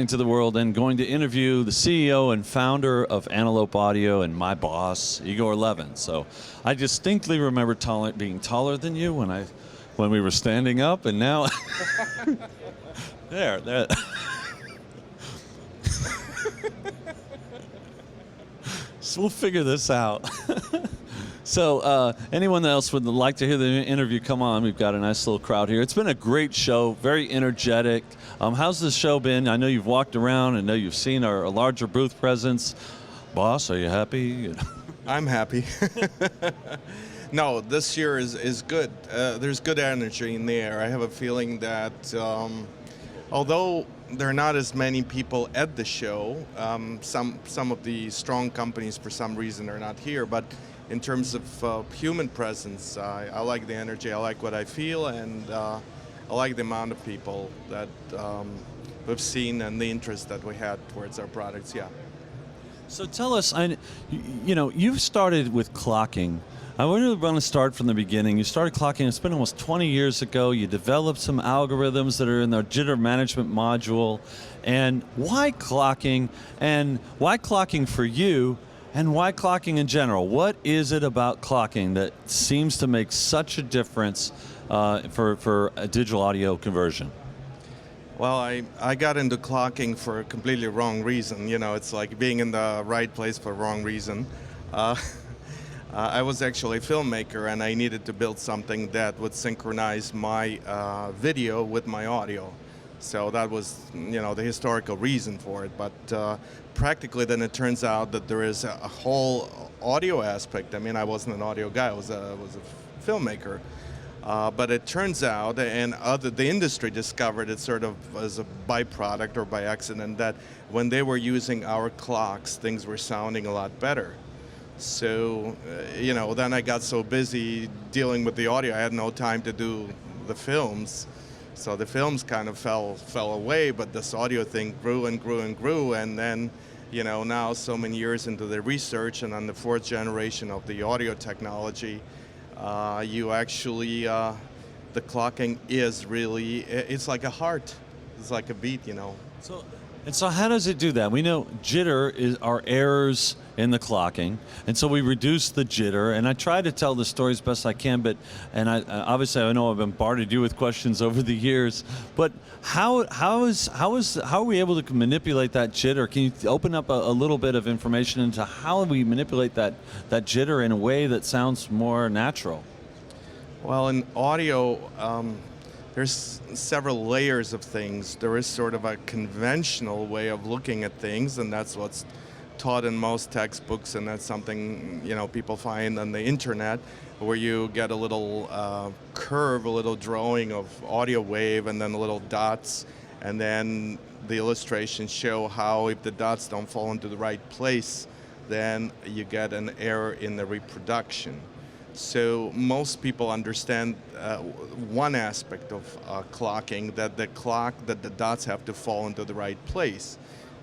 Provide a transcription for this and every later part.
To the world and going to interview the CEO and founder of Antelope Audio and my boss, Igor Levin. So I distinctly remember being taller than you when we were standing up, and now there. So we'll figure this out. So anyone else would like to hear the interview, come on. We've got a nice little crowd here. It's been a great show, very energetic. How's the show been? I know you've walked around. I know you've seen our larger booth presence. Boss, are you happy? I'm happy. No, this year is good. There's good energy in the air. I have a feeling that although there are not as many people at the show, some of the strong companies for some reason are not here, but in terms of human presence, I like the energy, I like what I feel, and I like the amount of people that we've seen and the interest that we had towards our products, yeah. So tell us, you've started with clocking. I really want to start from the beginning. You started clocking, it's been almost 20 years ago. You developed some algorithms that are in the jitter management module. And why clocking? And why clocking for you? And why clocking in general? What is it about clocking that seems to make such a difference for a digital audio conversion? Well, I got into clocking for a completely wrong reason. You know, it's like being in the right place for the wrong reason. I was actually a filmmaker, and I needed to build something that would synchronize my video with my audio. So that was, the historical reason for it. But practically, then it turns out that there is a whole audio aspect. I mean, I wasn't an audio guy; I was a filmmaker. But it turns out, and the industry discovered it sort of as a byproduct or by accident, that when they were using our clocks, things were sounding a lot better. So, then I got so busy dealing with the audio, I had no time to do the films. So the films kind of fell away, but this audio thing grew and grew and grew, and then, now so many years into the research and on the 4th generation of the audio technology, you actually, the clocking is really, it's like a heart. It's like a beat, So how does it do that? We know jitter are errors in the clocking, and so we reduce the jitter. And I try to tell the story as best I can, and obviously I know I've bombarded you with questions over the years. But how are we able to manipulate that jitter? Can you open up a little bit of information into how we manipulate that jitter in a way that sounds more natural? Well, in audio, there's several layers of things. There is sort of a conventional way of looking at things, and that's what's taught in most textbooks, and that's something people find on the internet, where you get a little curve, a little drawing of audio wave, and then little dots, and then the illustrations show how if the dots don't fall into the right place, then you get an error in the reproduction. So most people understand one aspect of clocking, that the dots have to fall into the right place,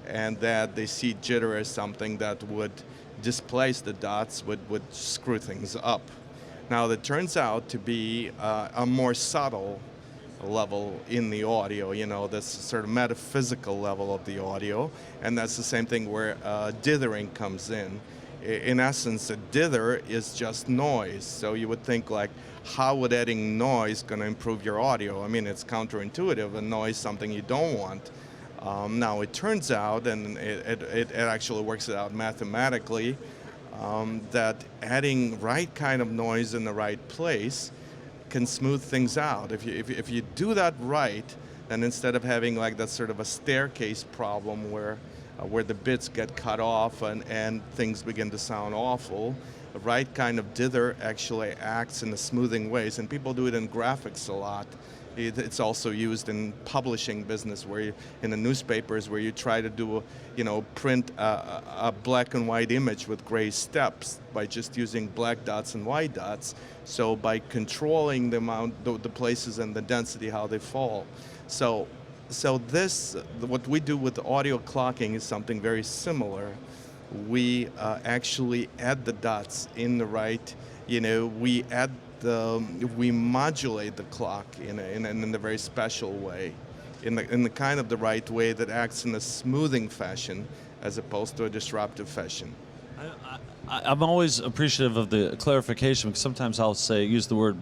and that they see jitter as something that would displace the dots, would screw things up. Now that turns out to be a more subtle level in the audio, this sort of metaphysical level of the audio, and that's the same thing where dithering comes in. In essence, a dither is just noise. So you would think, like, how would adding noise going to improve your audio? I mean, it's counterintuitive, and noise is something you don't want. Now, it turns out, and it actually works it out mathematically, that adding right kind of noise in the right place can smooth things out. If you do that right, then instead of having like that sort of a staircase problem where the bits get cut off and things begin to sound awful, the right kind of dither actually acts in the smoothing ways, and people do it in graphics a lot. It's also used in publishing business, in the newspapers, where you try to print a black and white image with gray steps by just using black dots and white dots. So by controlling the amount, the places and the density, how they fall. So what we do with the audio clocking is something very similar. We actually add the dots in the right, we modulate the clock in a very special way, in the kind of the right way that acts in a smoothing fashion as opposed to a disruptive fashion. I'm always appreciative of the clarification, because sometimes I'll use the word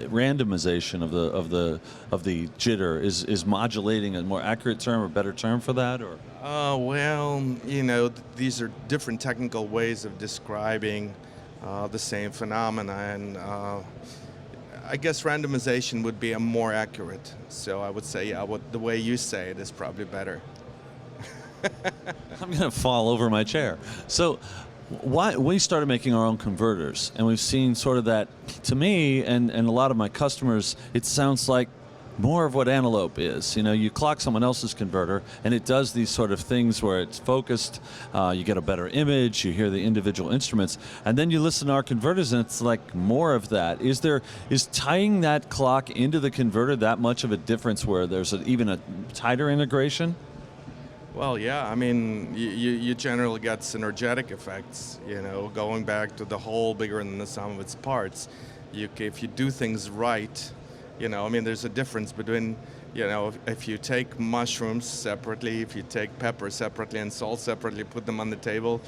randomization of the jitter. Is modulating a more accurate term or better term for that, or? These are different technical ways of describing the same phenomena, and I guess randomization would be a more accurate. So I would say, the way you say it is probably better. I'm going to fall over my chair. So why we started making our own converters, and we've seen sort of that, to me and a lot of my customers, it sounds like more of what Antelope is. You clock someone else's converter, and it does these sort of things where it's focused, you get a better image, you hear the individual instruments, and then you listen to our converters, and it's like more of that. Is tying that clock into the converter that much of a difference, where there's even a tighter integration? Well, yeah, I mean, you generally get synergetic effects, going back to the whole bigger than the sum of its parts. If you do things right, there's a difference between, if you take mushrooms separately, if you take pepper separately and salt separately, put them on the table,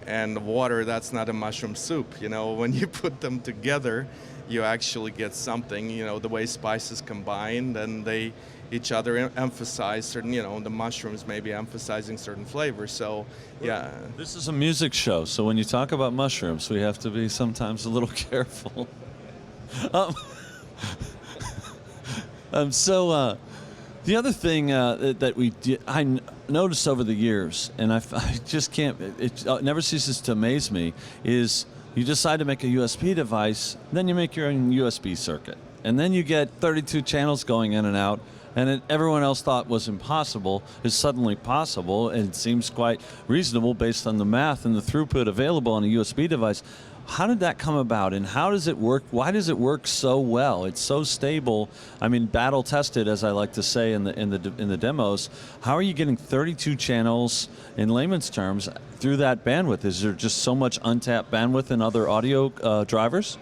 and water, that's not a mushroom soup. When you put them together, you actually get something, the way spices combine, then they each other emphasize certain, the mushrooms maybe emphasizing certain flavors. So, yeah. This is a music show, so when you talk about mushrooms, we have to be sometimes a little careful. So the other thing that I noticed over the years, and I just can't, it never ceases to amaze me, is you decide to make a USB device, then you make your own USB circuit, and then you get 32 channels going in and out, and everyone else thought was impossible is suddenly possible, and it seems quite reasonable based on the math and the throughput available on a USB device. How did that come about, and how does it work? Why does it work so well? It's so stable. I mean, battle tested, as I like to say in the demos. How are you getting 32 channels in layman's terms through that bandwidth? Is there just so much untapped bandwidth in other audio drivers?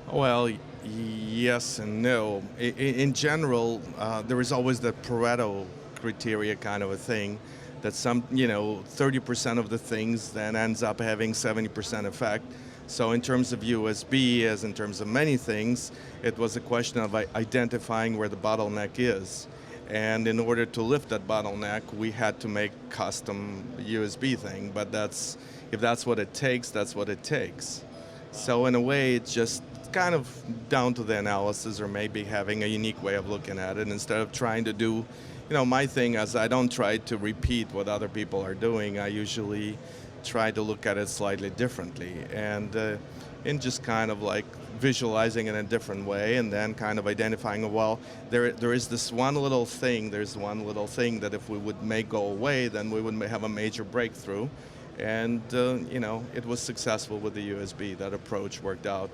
Well, yes and no. In general, there is always the Pareto criteria kind of a thing, that 30% of the things then ends up having 70% effect. So in terms of USB, as in terms of many things, it was a question of identifying where the bottleneck is. And in order to lift that bottleneck, we had to make custom USB thing. But if that's what it takes, that's what it takes. So in a way, it's just kind of down to the analysis, or maybe having a unique way of looking at it, instead of trying to do, my thing is I don't try to repeat what other people are doing. I usually try to look at it slightly differently, and in just kind of like visualizing in a different way, and then kind of identifying, well, there is this one little thing, that if we would make go away, then we would have a major breakthrough. And, it was successful with the USB. That approach worked out.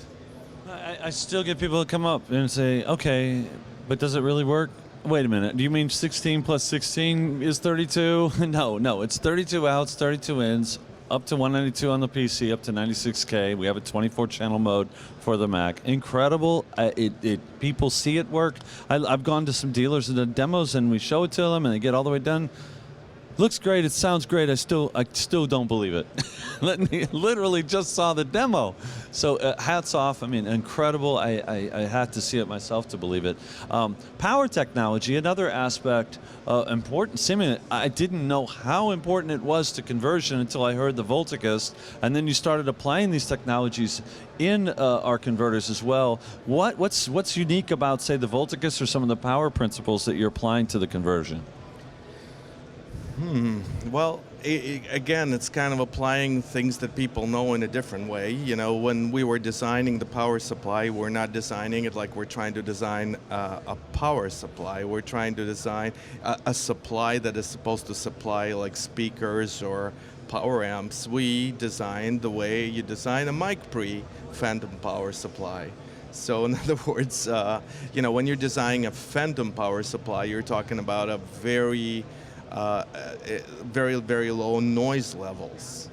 I still get people to come up and say, okay, but does it really work? Wait a minute, do you mean 16 plus 16 is 32? No, it's 32 outs, 32 ins, up to 192 on the PC, up to 96K. We have a 24-channel mode for the Mac. Incredible. People see it work. I've gone to some dealers and done demos, and we show it to them, and they get all the way done. looks great. It sounds great. I still don't believe it. Literally just saw the demo. So hats off. I mean, incredible. I had to see it myself to believe it. Power technology, another aspect, important. Seemingly, I didn't know how important it was to conversion until I heard the Volticus, and then you started applying these technologies in our converters as well. What's unique about, say, the Volticus or some of the power principles that you're applying to the conversion? Well, again, it's kind of applying things that people know in a different way. You know, when we were designing the power supply, we're not designing it like we're trying to design a power supply. We're trying to design a supply that is supposed to supply like speakers or power amps. We designed the way you design a mic pre phantom power supply. So in other words, you know, when you're designing a phantom power supply, you're talking about a very low noise levels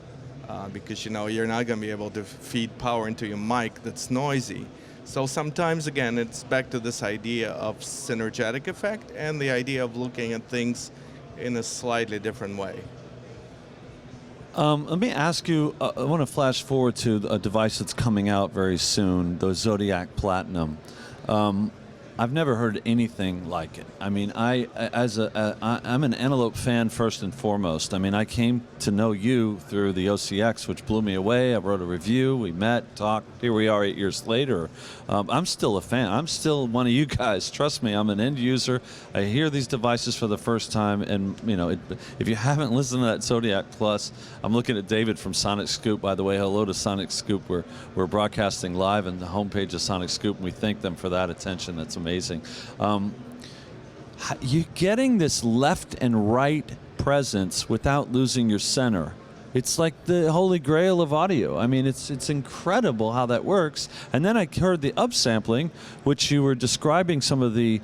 because, you know, you're not going to be able to feed power into your mic that's noisy. So sometimes, again, it's back to this idea of synergetic effect and the idea of looking at things in a slightly different way. Let me ask you, I want to flash forward to a device that's coming out very soon, the Zodiac Platinum. I've never heard anything like it. I mean, I'm an Antelope fan first and foremost. I mean, I came to know you through the OCX, which blew me away. I wrote a review, we met, talked. Here we are 8 years later. I'm still a fan. I'm still one of you guys. Trust me, I'm an end user. I hear these devices for the first time, and you know, if you haven't listened to that Zodiac Plus, I'm looking at David from Sonic Scoop. By the way, hello to Sonic Scoop. We're broadcasting live on the homepage of Sonic Scoop, and we thank them for that attention. That's amazing. You're getting this left and right presence without losing your center. It's like the holy grail of audio. I mean, it's incredible how that works. And then I heard the upsampling, which you were describing some of the,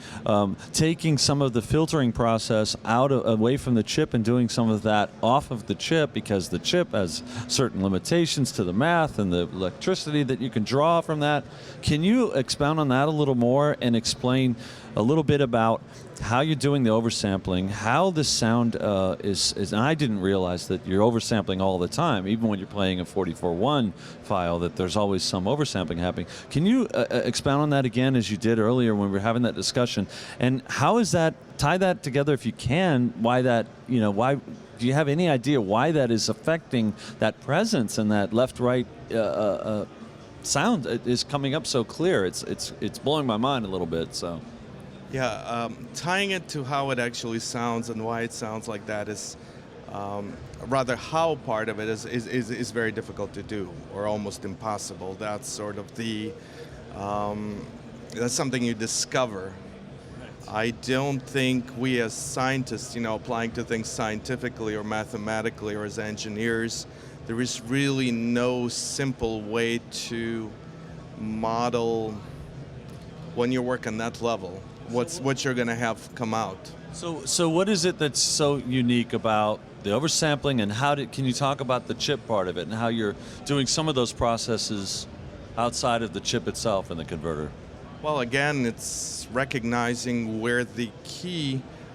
taking some of the filtering process away from the chip and doing some of that off of the chip, because the chip has certain limitations to the math and the electricity that you can draw from that. Can you expound on that a little more and explain a little bit about how you're doing the oversampling, how the sound is, and I didn't realize that you're oversampling all the time, even when you're playing a 44.1 file, that there's always some oversampling happening. Can you expound on that again, as you did earlier when we were having that discussion? And how is that, tie that together if you can, why that, you know, why, do you have any idea why that is affecting that presence and that left-right sound is coming up so clear? It's blowing my mind a little bit, so. Yeah, tying it to how it actually sounds and why it sounds like that is, rather how part of it is very difficult to do, or almost impossible. That's sort of the, that's something you discover. I don't think we as scientists, you know, applying to things scientifically or mathematically or as engineers, there is really no simple way to model when you work on that level. What you're going to have come out. So what is it that's so unique about the oversampling, and can you talk about the chip part of it and how you're doing some of those processes outside of the chip itself in the converter? Well, again, it's recognizing where the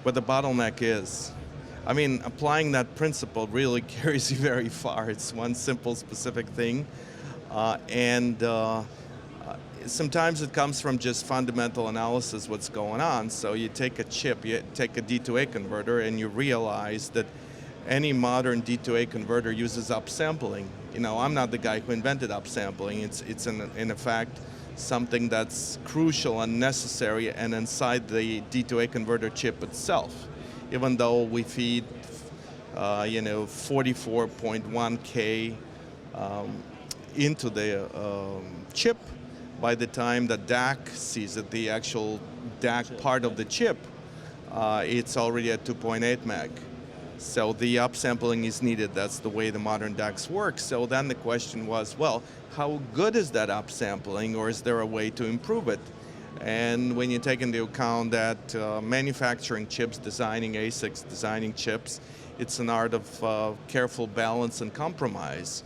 bottleneck is. I mean, applying that principle really carries you very far. It's one simple, specific thing, sometimes it comes from just fundamental analysis what's going on. So you take a chip, you take a D2A converter, and you realize that any modern D2A converter uses upsampling. You know, I'm not the guy who invented upsampling. It's in fact something that's crucial and necessary and inside the D2A converter chip itself. Even though we feed, 44.1K into the chip, by the time the DAC sees it, the actual DAC part of the chip, it's already at 2.8 meg. So the upsampling is needed. That's the way the modern DACs work. So then the question was, well, how good is that upsampling, or is there a way to improve it? And when you take into account that manufacturing chips, designing ASICs, designing chips, it's an art of careful balance and compromise.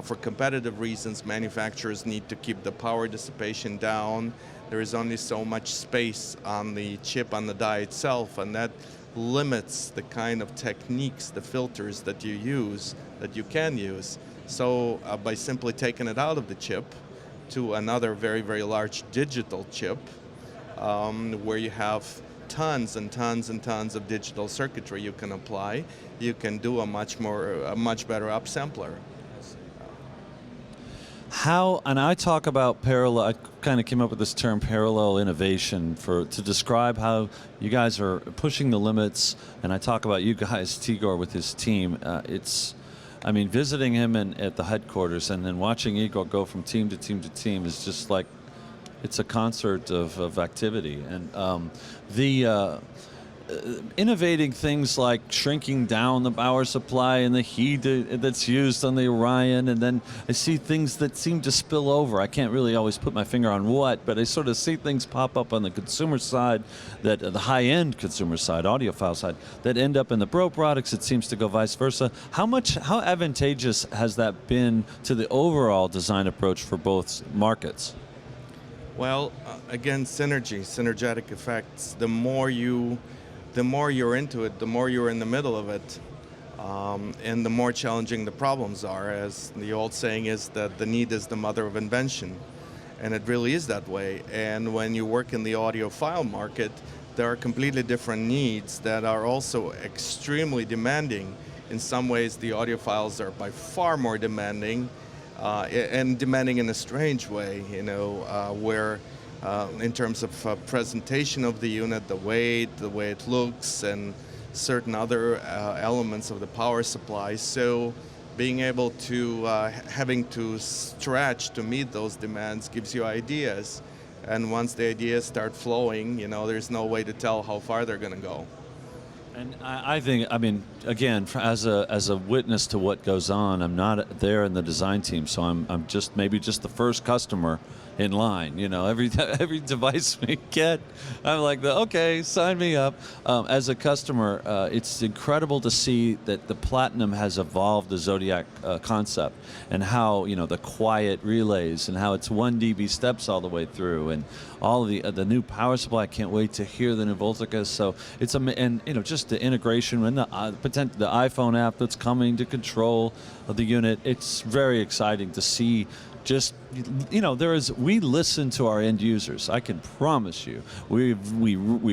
For competitive reasons, manufacturers need to keep the power dissipation down. There is only so much space on the chip, on the die itself, and that limits the kind of techniques, the filters that you use, that you can use. So by simply taking it out of the chip to another very, very large digital chip, where you have tons and tons and tons of digital circuitry you can apply, you can do a much better upsampler. How, and I talk about parallel, I kind of came up with this term parallel innovation to describe how you guys are pushing the limits, and I talk about you guys, Igor, with his team. I mean, visiting him at the headquarters and then watching Igor go from team to team to team is just like, it's a concert of activity. And innovating things like shrinking down the power supply and the heat that's used on the Orion, and then I see things that seem to spill over. I can't really always put my finger on what, but I sort of see things pop up on the consumer side, that the high-end consumer side, audiophile side, that end up in the Pro products. It seems to go vice versa. How advantageous has that been to the overall design approach for both markets? Well, again, synergetic effects. The more you're into it, the more you're in the middle of it, and the more challenging the problems are. As the old saying is that the need is the mother of invention, and it really is that way. And when you work in the audiophile market, there are completely different needs that are also extremely demanding. In some ways, the audiophiles are by far more demanding, and demanding in a strange way, where in terms of presentation of the unit, the way it looks, and certain other elements of the power supply. So being able to, having to stretch to meet those demands gives you ideas. And once the ideas start flowing, there's no way to tell how far they're going to go. And I think, I mean, again, as a witness to what goes on, I'm not there in the design team, so I'm just maybe just the first customer in line. Every device we get, I'm like, okay, sign me up. As a customer, it's incredible to see that the Platinum has evolved the Zodiac concept, and how the quiet relays, and how it's 1 dB steps all the way through, and all of the new power supply. I can't wait to hear the new Volticas. So it's and just the integration and the iPhone app that's coming to control the unit. It's very exciting to see. Just we listen to our end users. I can promise you, we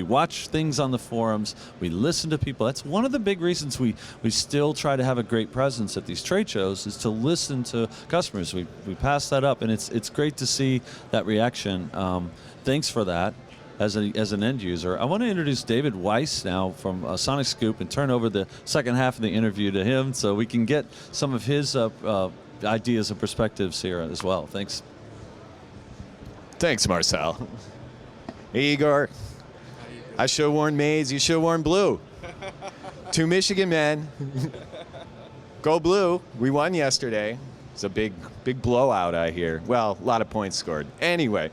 watch things on the forums. We listen to people. That's one of the big reasons we still try to have a great presence at these trade shows, is to listen to customers. We pass that up, and it's great to see that reaction. Thanks for that. As an end user, I want to introduce David Weiss now from Sonic Scoop, and turn over the second half of the interview to him, so we can get some of his ideas and perspectives here as well. Thanks. Thanks, Marcel. Hey, Igor. I should have worn maize. You should have worn blue. 2 Michigan men. Go blue. We won yesterday. It's a big blowout, I hear. Well, a lot of points scored. Anyway,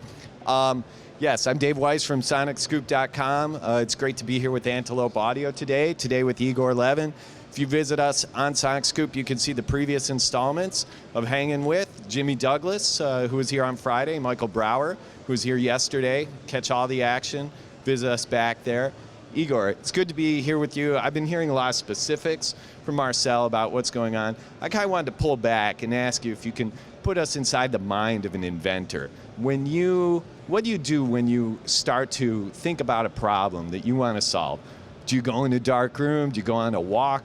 yes, I'm Dave Weiss from SonicScoop.com. It's great to be here with Antelope Audio today with Igor Levin. If you visit us on Sonic Scoop, you can see the previous installments of Hanging With, Jimmy Douglas, who was here on Friday, Michael Brower, who was here yesterday. Catch all the action, visit us back there. Igor, it's good to be here with you. I've been hearing a lot of specifics from Marcel about what's going on. I kind of wanted to pull back and ask you if you can put us inside the mind of an inventor. What do you do when you start to think about a problem that you want to solve? Do you go in a dark room? Do you go on a walk?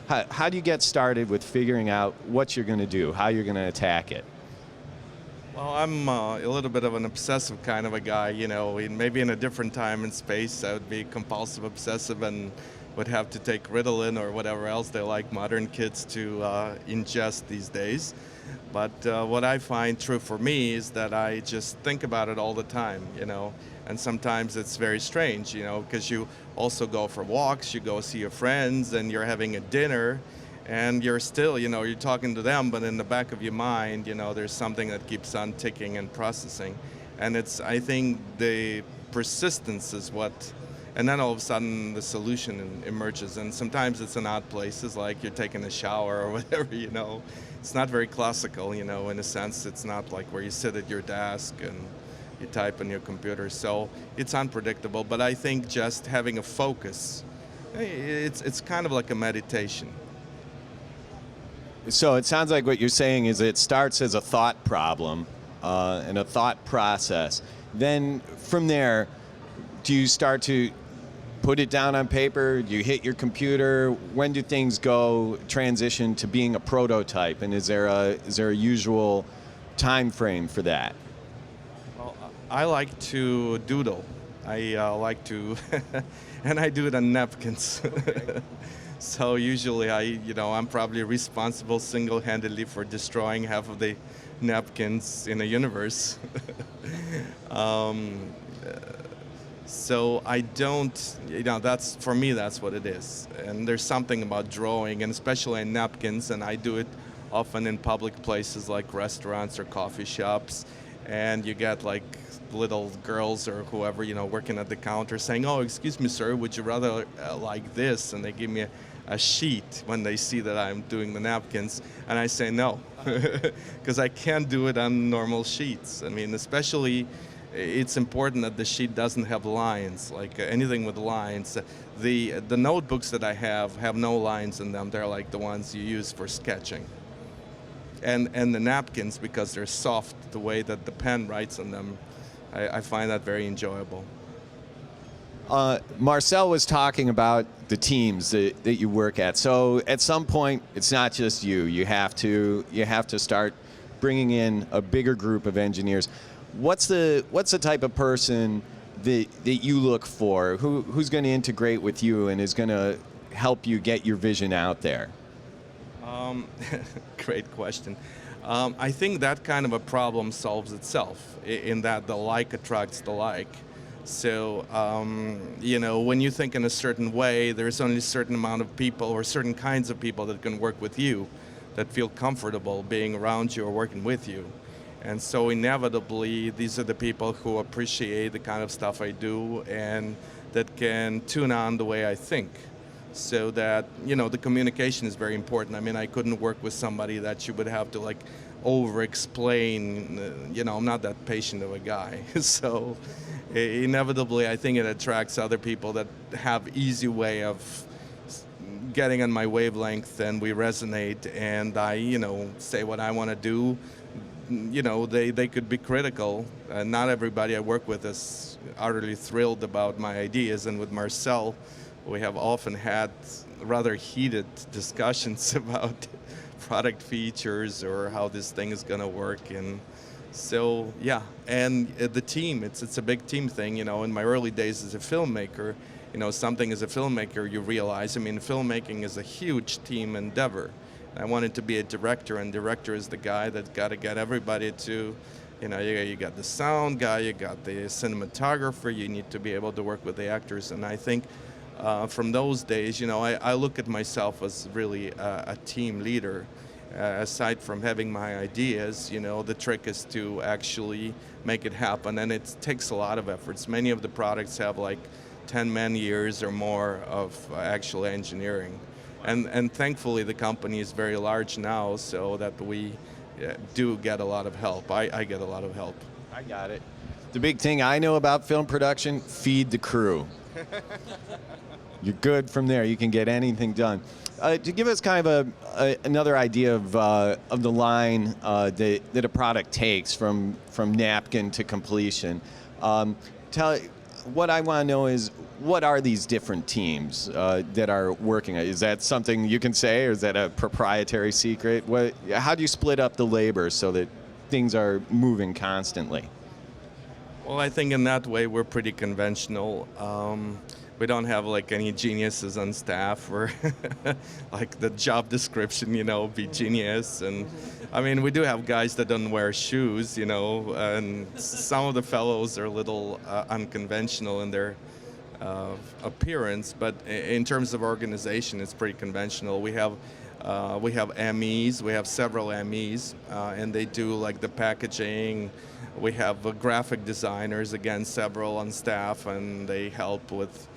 How do you get started with figuring out what you're going to do, how you're going to attack it? Well, I'm a little bit of an obsessive kind of a guy, maybe in a different time and space I would be compulsive obsessive and would have to take Ritalin or whatever else they like modern kids to ingest these days. But what I find true for me is that I just think about it all the time, and sometimes it's very strange, because you also go for walks, you go see your friends, and you're having a dinner, and you're still, you're talking to them, but in the back of your mind, there's something that keeps on ticking and processing. And I think the persistence is what, and then all of a sudden the solution emerges. And sometimes it's in odd places, like you're taking a shower or whatever, It's not very classical, in a sense. It's not like where you sit at your desk and you type on your computer. So it's unpredictable, but I think just having a focus It's kind of like a meditation. So it sounds like what you're saying is it starts as a thought problem and a thought process. Then from there, do you start to put it down on paper? Do you hit your computer? When do things go transition to being a prototype? And is there a usual time frame for that? Well, I like to doodle. I like to, and I do it on napkins. So usually I'm probably responsible single-handedly for destroying half of the napkins in the universe. So I don't, that's, for me, that's what it is. And there's something about drawing, and especially in napkins, and I do it often in public places like restaurants or coffee shops, and you get like little girls or whoever, working at the counter saying, "Oh, excuse me, sir, would you rather like this?" And they give me a sheet when they see that I'm doing the napkins, and I say no, because I can't do it on normal sheets. I mean, especially, it's important that the sheet doesn't have lines, like anything with lines. The notebooks that I have no lines in them. They're like the ones you use for sketching. And the napkins, because they're soft, the way that the pen writes on them, I find that very enjoyable. Marcel was talking about the teams that you work at. So at some point, it's not just you. You have to start bringing in a bigger group of engineers. What's the type of person that you look for? Who's going to integrate with you and is going to help you get your vision out there? Great question. I think that kind of a problem solves itself in that the like attracts the like. So, when you think in a certain way, there's only a certain amount of people or certain kinds of people that can work with you, that feel comfortable being around you or working with you. And so inevitably, these are the people who appreciate the kind of stuff I do and that can tune on the way I think. So that, the communication is very important. I mean, I couldn't work with somebody that you would have to like over-explain. I'm not that patient of a guy. So inevitably, I think it attracts other people that have easy way of getting on my wavelength, and we resonate, and I, say what I want to do. They could be critical. Not everybody I work with is utterly thrilled about my ideas, and with Marcel, we have often had rather heated discussions about product features or how this thing is going to work. And so, yeah, and the team, it's a big team thing. In my early days as a filmmaker, something as a filmmaker you realize, filmmaking is a huge team endeavor. I wanted to be a director, and director is the guy that's got to get everybody to, you got the sound guy, you got the cinematographer, you need to be able to work with the actors. And I think from those days, I look at myself as really a team leader. Aside from having my ideas, the trick is to actually make it happen, and it takes a lot of efforts. Many of the products have like 10 man-years or more of actual engineering. And thankfully the company is very large now, so that we do get a lot of help. I get a lot of help. I got it. The big thing I know about film production, feed the crew. You're good from there. You can get anything done. To give us kind of another idea of the line that a product takes from napkin to completion, what I want to know is, what are these different teams that are working? Is that something you can say, or is that a proprietary secret? How do you split up the labor so that things are moving constantly? Well, I think in that way we're pretty conventional. We don't have like any geniuses on staff, or like the job description, be genius. And we do have guys that don't wear shoes, and some of the fellows are a little unconventional in their appearance, but in terms of organization, it's pretty conventional. We have MEs, we have several MEs, and they do like the packaging. We have graphic designers, again, several on staff, and they help with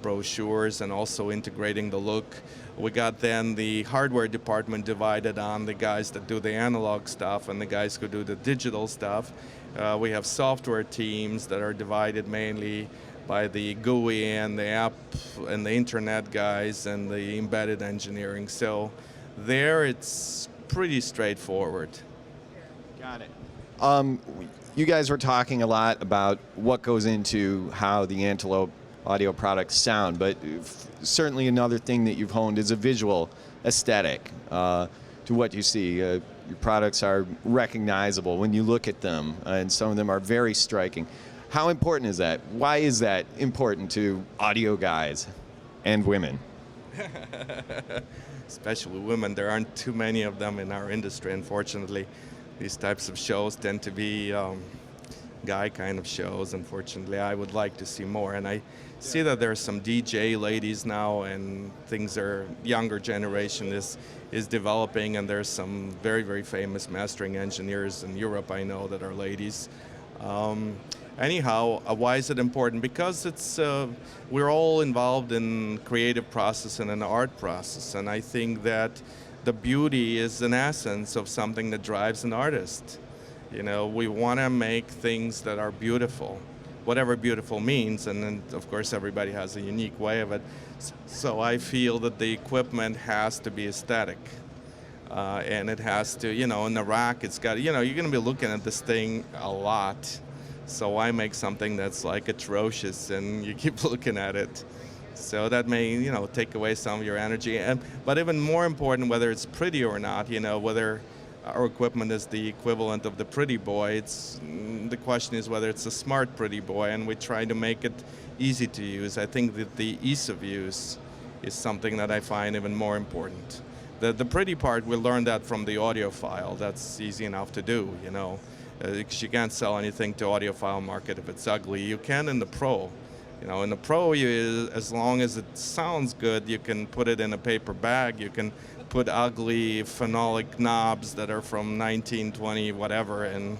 brochures and also integrating the look. We got then the hardware department divided on the guys that do the analog stuff and the guys who do the digital stuff. We have software teams that are divided mainly by the GUI and the app and the internet guys and the embedded engineering. So there it's pretty straightforward. Got it. You guys were talking a lot about what goes into how the Antelope audio products sound, but certainly another thing that you've honed is a visual aesthetic to what you see. Your products are recognizable when you look at them, and some of them are very striking. How important is that? Why is that important to audio guys and women? Especially women. There aren't too many of them in our industry, unfortunately. These types of shows tend to be guy kind of shows, unfortunately. I would like to see more. And I see that there are some DJ ladies now, and things are, younger generation is developing, and there's some very, very famous mastering engineers in Europe I know that are ladies. Anyhow, why is it important? Because it's we're all involved in creative process and an art process, and I think that the beauty is an essence of something that drives an artist. You know, we want to make things that are beautiful, whatever beautiful means, and then of course everybody has a unique way of it. So I feel that the equipment has to be aesthetic. And it has to, you know, in the rack, it's got, you know, you're going to be looking at this thing a lot. So I make something that's like atrocious, and you keep looking at it. So that may, you know, take away some of your energy. But even more important, whether it's pretty or not, you know, whether our equipment is the equivalent of the pretty boy, the question is whether it's a smart pretty boy, and we try to make it easy to use. I think that the ease of use is something that I find even more important. The pretty part, we learned that from the audiophile. That's easy enough to do, you know. Because you can't sell anything to audiophile market if it's ugly. You can in the pro. You know, in the pro, as long as it sounds good, you can put it in a paper bag. You can put ugly phenolic knobs that are from 1920 whatever, and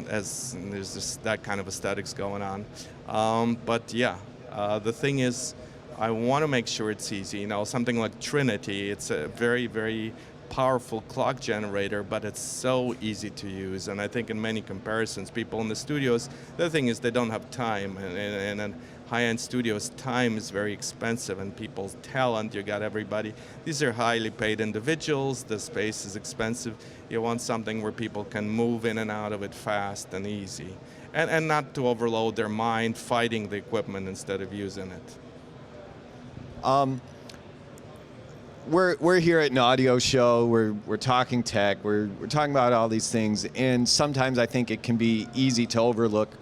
as there's just that kind of aesthetics going on. But yeah, the thing is, I want to make sure it's easy. You know, something like Trinity, it's a very, very powerful clock generator, but it's so easy to use. And I think in many comparisons, people in the studios, the thing is they don't have time. And in high-end studios, time is very expensive, and people's talent, you got everybody. These are highly paid individuals. The space is expensive. You want something where people can move in and out of it fast and easy. And not to overload their mind fighting the equipment instead of using it. We're here at an audio show. We're talking tech. We're talking about all these things, and sometimes I think it can be easy to overlook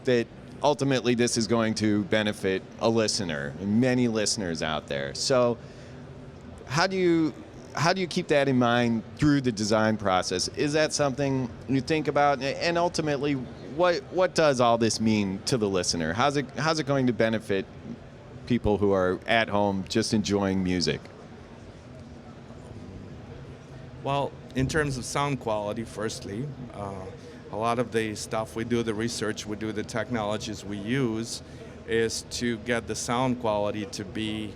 that ultimately this is going to benefit a listener, and many listeners out there. So, how do you keep that in mind through the design process? Is that something you think about? And ultimately, what does all this mean to the listener? How's it going to benefit people who are at home just enjoying music? Well, in terms of sound quality, firstly, a lot of the stuff we do, the research we do, the technologies we use, is to get the sound quality to be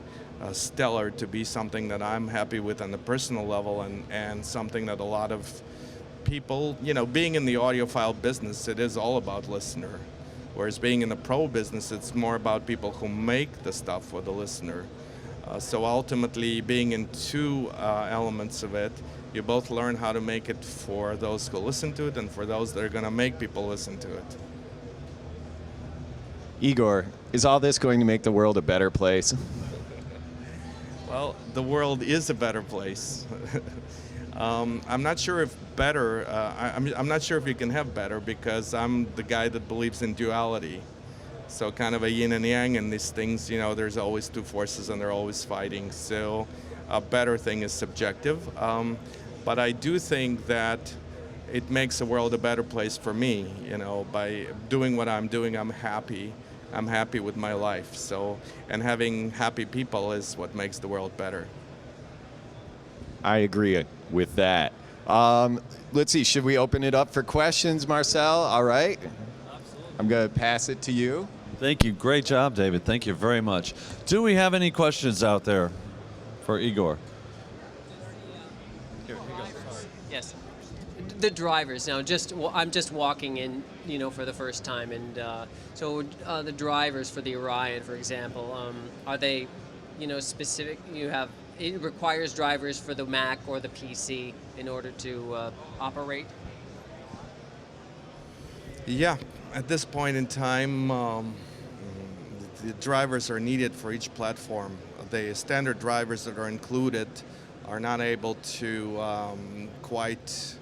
stellar, to be something that I'm happy with on the personal level, and something that a lot of people, you know, being in the audiophile business, it is all about listener. Whereas being in the pro business, it's more about people who make the stuff for the listener. So ultimately, being in two elements of it, you both learn how to make it for those who listen to it and for those that are going to make people listen to it. Igor, is all this going to make the world a better place? Well, the world is a better place. I'm not sure if better, I'm not sure if you can have better, because I'm the guy that believes in duality. So kind of a yin and yang, and these things, you know, there's always two forces and they're always fighting. So a better thing is subjective. But I do think that it makes the world a better place for me. You know, by doing what I'm doing, I'm happy. I'm happy with my life. So, and having happy people is what makes the world better. I agree with that. Let's see, should we open it up for questions, Marcel? All right. Absolutely. I'm going to pass it to you. Thank you. Great job, David. Thank you very much. Do we have any questions out there for Igor? Yes. the drivers now. I'm just walking in, for the first time, and so the drivers for the Orion, for example, are they, specific? It requires drivers for the Mac or the PC in order to operate. Yeah, at this point in time, the drivers are needed for each platform. The standard drivers that are included are not able to quite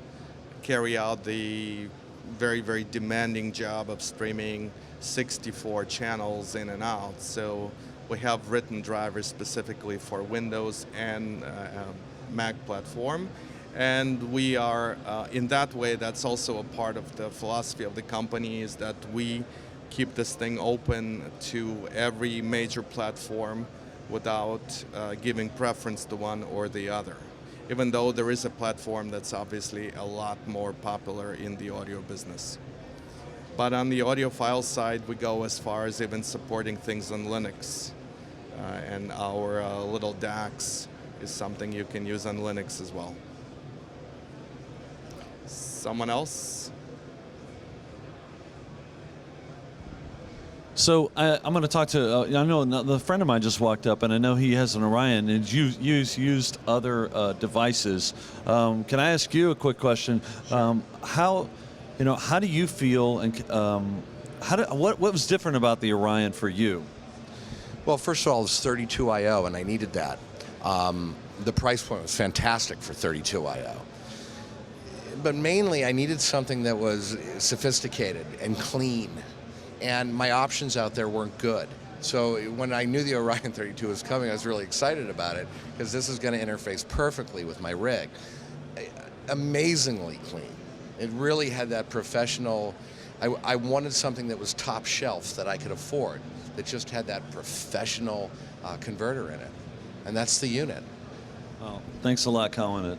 carry out the very, very demanding job of streaming 64 channels in and out. So we have written drivers specifically for Windows and Mac platform. And we are, in that way, that's also a part of the philosophy of the company, is that we keep this thing open to every major platform without giving preference to one or the other. Even though there is a platform that's obviously a lot more popular in the audio business. But on the audiophile side, we go as far as even supporting things on Linux. And our little DAX is something you can use on Linux as well. Someone else? So I'm going to talk to, I know the friend of mine just walked up, and I know he has an Orion and used other devices. Can I ask you a quick question? How do you feel, and what was different about the Orion for you? Well, first of all, it's 32 I/O, and I needed that. The price point was fantastic for 32 I/O. But mainly, I needed something that was sophisticated and clean. And my options out there weren't good. So when I knew the Orion 32 was coming, I was really excited about it, because this is going to interface perfectly with my rig. Amazingly clean. It really had that professional. I wanted something that was top shelf that I could afford, that just had that professional converter in it. And that's the unit. Oh, thanks a lot, Colin.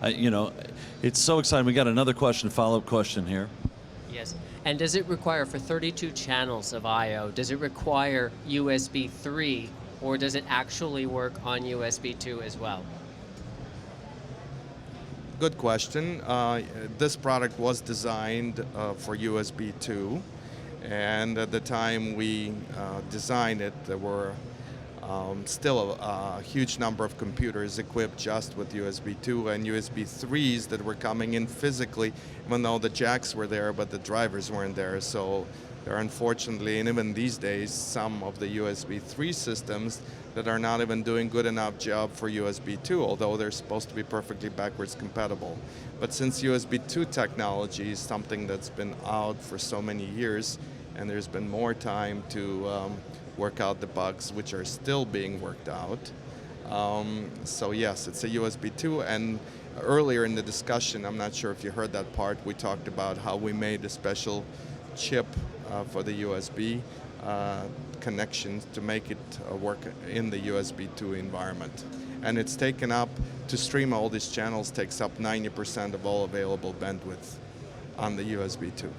It's so exciting. We got another question, follow-up question here. Yes. And does it require, for 32 channels of I/O, does it require USB 3, or does it actually work on USB 2 as well? Good question. This product was designed for USB 2, and at the time we designed it, there were still a huge number of computers equipped just with USB 2 and USB 3s that were coming in physically, even though the jacks were there, but the drivers weren't there. So there are, unfortunately, and even these days, some of the USB 3 systems that are not even doing good enough job for USB 2, although they're supposed to be perfectly backwards compatible. But since USB 2 technology is something that's been out for so many years, and there's been more time to work out the bugs, which are still being worked out. So yes, it's a USB 2, and earlier in the discussion, I'm not sure if you heard that part, we talked about how we made a special chip for the USB connections to make it work in the USB 2 environment. And it's taken up, to stream all these channels, takes up 90% of all available bandwidth on the USB 2.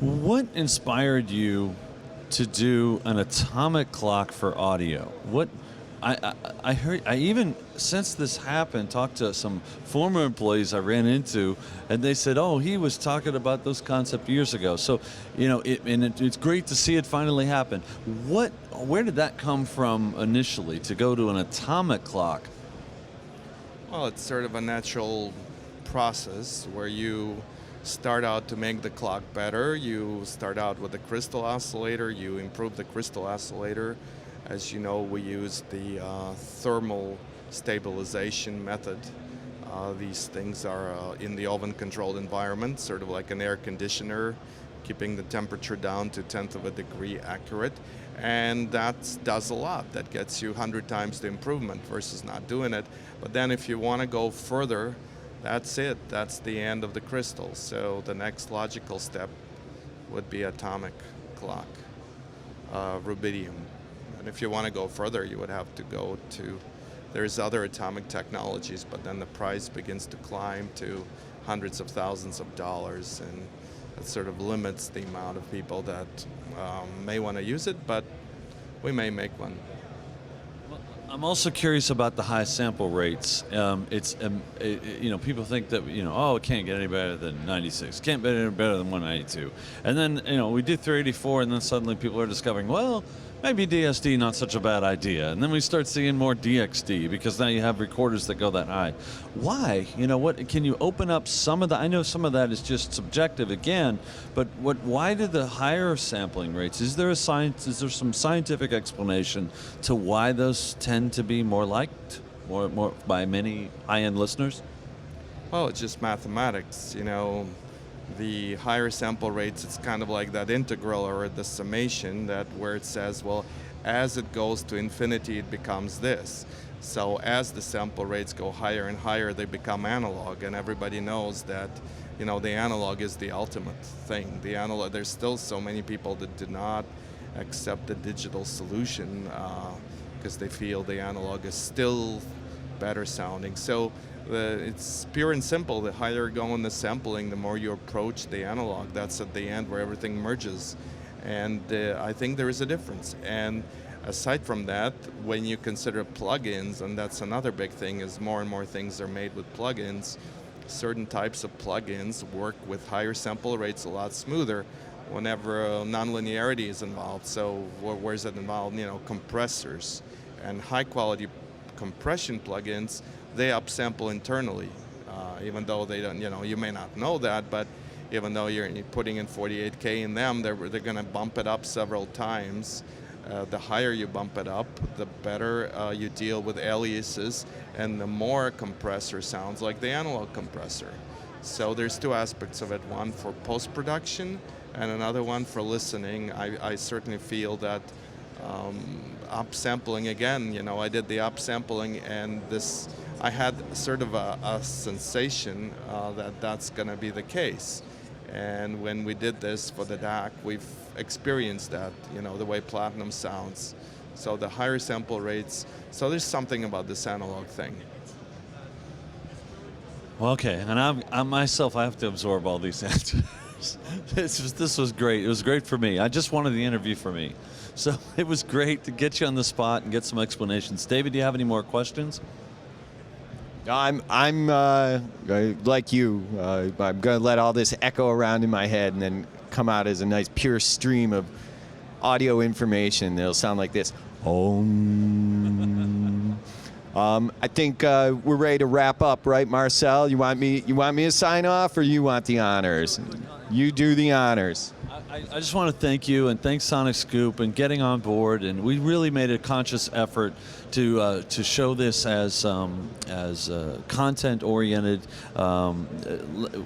What inspired you to do an atomic clock for audio? What I heard, I even, since this happened, talked to some former employees I ran into, and they said, oh, he was talking about those concepts years ago. So, it's great to see it finally happen. Where did that come from initially, to go to an atomic clock? Well, it's sort of a natural process where you start out to make the clock better. You start out with a crystal oscillator, you improve the crystal oscillator. As you know, we use the thermal stabilization method. These things are in the oven-controlled environment, sort of like an air conditioner, keeping the temperature down to 1/10 of a degree accurate. And that does a lot. That gets you 100 times the improvement versus not doing it. But then if you want to go further, that's it. That's the end of the crystal. So the next logical step would be atomic clock, rubidium. And if you want to go further, you would have to go to, there's other atomic technologies, but then the price begins to climb to hundreds of thousands of dollars, and that sort of limits the amount of people that may want to use it, but we may make one. Well, I'm also curious about the high sample rates. People think that it can't get any better than 96, can't get any better than 192, and then we do 384, and then suddenly people are discovering, well, maybe DSD not such a bad idea, and then we start seeing more DXD because now you have recorders that go that high. Why? What can you open up some of the? I know some of that is just subjective again, but why do the higher sampling rates? Is there some scientific explanation to why those tend to be more liked, more by many high-end listeners? Well, it's just mathematics, The higher sample rates, it's kind of like that integral or the summation where it says, well, as it goes to infinity, it becomes this. So as the sample rates go higher and higher, they become analog, and everybody knows that, the analog is the ultimate thing. The analog, there's still so many people that do not accept the digital solution because they feel the analog is still better sounding. So it's pure and simple. The higher you go in the sampling, the more you approach the analog. That's at the end where everything merges. And I think there is a difference. And aside from that, when you consider plugins, and that's another big thing, is more and more things are made with plugins. Certain types of plugins work with higher sample rates a lot smoother whenever nonlinearity is involved. So where's it involved? Compressors and high quality compression plugins, they upsample internally, even though they don't, you may not know that, but even though you're putting in 48K in them, they're going to bump it up several times. The higher you bump it up, the better you deal with aliases, and the more compressor sounds like the analog compressor. So there's two aspects of it, one for post-production and another one for listening. I certainly feel that upsampling, again, I did the upsampling, and I had sort of a sensation that that's going to be the case. And when we did this for the DAC, we've experienced that, the way Platinum sounds. So the higher sample rates, so there's something about this analog thing. Well, okay, and I myself, I have to absorb all these answers. This was great. It was great for me. I just wanted the interview for me. So it was great to get you on the spot and get some explanations. David, do you have any more questions? I'm like you. I'm going to let all this echo around in my head and then come out as a nice pure stream of audio information. It'll sound like this. I think we're ready to wrap up, right, Marcel? You want me to sign off, or you want the honors? You do the honors. I just want to thank you and thank Sonic Scoop and getting on board, and we really made a conscious effort to show this as content oriented.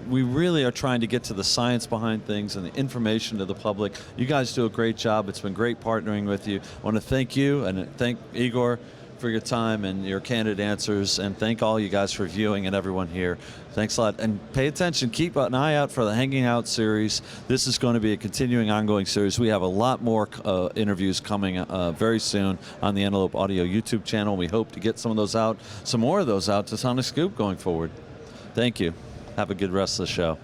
We really are trying to get to the science behind things and the information to the public. You guys do a great job. It's been great partnering with you. I want to thank you and thank Igor for your time and your candid answers, and thank all you guys for viewing and everyone here. Thanks a lot, and pay attention. Keep an eye out for the Hanging Out series. This is going to be a continuing, ongoing series. We have a lot more interviews coming very soon on the Antelope Audio YouTube channel. We hope to get some more of those out to Sonic Scoop going forward. Thank you. Have a good rest of the show.